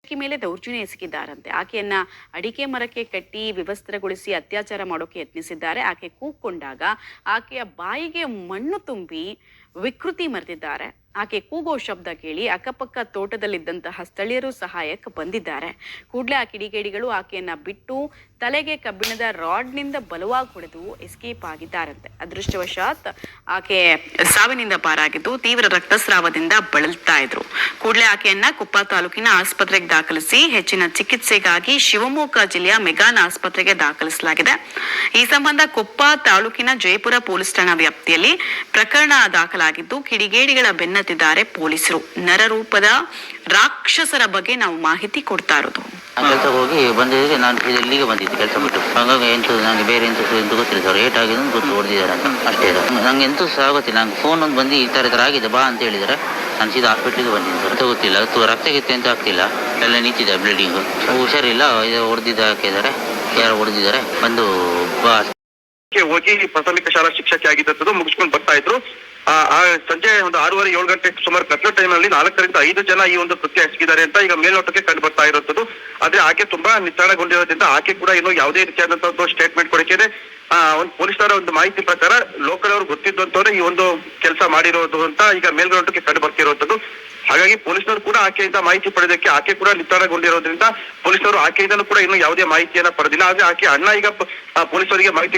ಆಕೆ ಮೇಲೆ ದೌರ್ಜನ್ಯ ಎಸಗಿದ್ದಾರಂತೆ. ಆಕೆಯನ್ನ ಅಡಿಕೆ ಮರಕ್ಕೆ ಕಟ್ಟಿ ವಿವಸ್ತ್ರಗೊಳಿಸಿ ಅತ್ಯಾಚಾರ ಮಾಡೋಕೆ ಯತ್ನಿಸಿದ್ದಾರೆ. ಆಕೆ ಕೂಗ್ಕೊಂಡಾಗ ಆಕೆಯ ಬಾಯಿಗೆ ಮಣ್ಣು ತುಂಬಿ ವಿಕೃತಿ ಮೆರೆದಿದ್ದಾರೆ. ಆಕೆ ಕೂಗೋ ಶಬ್ದ ಕೇಳಿ ಅಕ್ಕಪಕ್ಕ ತೋಟದಲ್ಲಿದ್ದಂತಹ ಸ್ಥಳೀಯರು ಸಹಾಯಕ್ಕೆ ಬಂದಿದ್ದಾರೆ. ಕೂಡಲೇ ಆ ಕಿಡಿಗೇಡಿಗಳು ಆಕೆಯನ್ನ ಬಿಟ್ಟು ತಲೆಗೆ ಕಬ್ಬಿಣದ ರಾಡ್ನಿಂದ ಬಲವಾಗಿ ಹೊಡೆದು ಎಸ್ಕೇಪ್ ಆಗಿದ್ದಾರಂತೆ. ಅದೃಷ್ಟವಶಾತ್ ಆಕೆ ಸಾವಿನಿಂದ ಪಾರಾಗಿದ್ದು ತೀವ್ರ ರಕ್ತಸ್ರಾವದಿಂದ ಬಳಲ್ತಾ ಇದ್ರು. ಕೂಡಲೇ ಆಕೆಯನ್ನ ಕೊಪ್ಪ ತಾಲೂಕಿನ ಆಸ್ಪತ್ರೆಗೆ ದಾಖಲಿಸಿ ಹೆಚ್ಚಿನ ಚಿಕಿತ್ಸೆಗಾಗಿ ಶಿವಮೊಗ್ಗ ಜಿಲ್ಲೆಯ ಮೆಗಾನ್ ಆಸ್ಪತ್ರೆಗೆ ದಾಖಲಿಸಲಾಗಿದೆ. ಈ ಸಂಬಂಧ ಕೊಪ್ಪ ತಾಲೂಕಿನ ಜಯಪುರ ಪೊಲೀಸ್ ಠಾಣಾ ವ್ಯಾಪ್ತಿಯಲ್ಲಿ ಪ್ರಕರಣ ದಾಖಲಾಗಿದ್ದು ಕಿಡಿಗೇಡಿಗಳ ಬೆನ್ನತ್ತಿದ್ದಾರೆ ಪೊಲೀಸರು. ನರರೂಪದ ರಾಕ್ಷಸರ ಬಗ್ಗೆ ನಾವು ಮಾಹಿತಿ ಕೊಡ್ತಾ ಇರೋದು. ಕೆಲಸ ಹೋಗಿ ಬಂದಿದ್ರೆ ನಾನು ಇಲ್ಲಿಗೆ ಬಂದಿದ್ದೆ ಕೆಲಸ ಬಿಟ್ಟು. ಹಾಗಾಗಿ ನನಗೆ ಬೇರೆ ಎಂತ ಗೊತ್ತಿಲ್ಲ ಸರ್. ಏಟ್ ಆಗಿದೆ ಗೊತ್ತು ಹೊಡೆದಿದ್ದಾರೆ ಅಂತ ಅಷ್ಟೇ. ನಂಗೆ ಎಂತೂ ಸಹ ಗೊತ್ತಿಲ್ಲ. ನಂಗೆ ಫೋನ್ ಒಂದು ಬಂದು ಈ ಥರ ಆಗಿದೆ ಬಾ ಅಂತ ಹೇಳಿದರೆ ನಾನು ಸೀದಾ ಹಾಸ್ಪಿಟ್ಲಿಗೆ ಬಂದಿದ್ದೆ ಸರ್. ಗೊತ್ತಿಲ್ಲ ರಕ್ತ ಗಿತ್ತ ಅಂತ ಆಗ್ತಿಲ್ಲ, ಎಲ್ಲ ನಿಂತಿದೆ ಬ್ಲೀಡಿಂಗು. ಹುಷಾರಿಲ್ಲ, ಇದು ಹೊಡೆದಿದ್ದ ಹಾಕಿದ್ದಾರೆ, ಯಾರು ಹೊಡೆದಿದ್ದಾರೆ ಬಂದು ಬಾ ಹೋಗಿ ಪ್ರಾಥಮಿಕ ಶಾಲಾ ಶಿಕ್ಷಕಿ ಆಗಿದ್ದು ಮುಗಿಸ್ಕೊಂಡು ಬರ್ತಾ ಇದ್ರು. ಸಂಜೆ ಒಂದು 6:30 7 ಗಂಟೆ ಸುಮಾರು ಕತ್ಲ ಟೈಮ್ನಲ್ಲಿ 4 ರಿಂದ 5 ಜನ ಈ ಒಂದು ಕೃತ್ಯ ಎಸಗಿದ್ದಾರೆ ಅಂತ ಈಗ ಮೇಲ್ನೋಟಕ್ಕೆ ಕಂಡು ಬರ್ತಾ ಇರುತ್ತದೆ. ಆದ್ರೆ ಆಕೆ ತುಂಬಾ ನಿತ್ರಾಣಗೊಂಡಿರೋದ್ರಿಂದ ಆಕೆ ಕೂಡ ಇನ್ನು ಯಾವುದೇ ರೀತಿಯಾದಂತಹ ಒಂದು ಸ್ಟೇಟ್ಮೆಂಟ್ ಕೊಡಕ್ಕೆ ಒಂದು ಪೊಲೀಸರ ಒಂದು ಮಾಹಿತಿ ಪ್ರಕಾರ ಲೋಕಲ್ ಅವರು ಗೊತ್ತಿದ್ದಂತವ್ರೆ ಈ ಒಂದು ಕೆಲಸ ಮಾಡಿರೋದು ಅಂತ ಈಗ ಮೇಲ್ನೋಟಕ್ಕೆ ಕಂಡು ಬರ್ತಿರುವಂತದ್ದು. ಹಾಗಾಗಿ ಪೊಲೀಸರು ಕೂಡ ಆಕೆಯಿಂದ ಮಾಹಿತಿ ಪಡೆದಕ್ಕೆ ಆಕೆ ಕೂಡ ನಿತ್ರಾಣಗೊಂಡಿರೋದ್ರಿಂದ ಪೊಲೀಸರು ಆಕೆಯಿಂದಲೂ ಕೂಡ ಇನ್ನು ಯಾವುದೇ ಮಾಹಿತಿಯನ್ನ ಪಡೆದಿಲ್ಲ. ಆದ್ರೆ ಆಕೆ ಅಣ್ಣ ಈಗ ಪೊಲೀಸರಿಗೆ ಮಾಹಿತಿ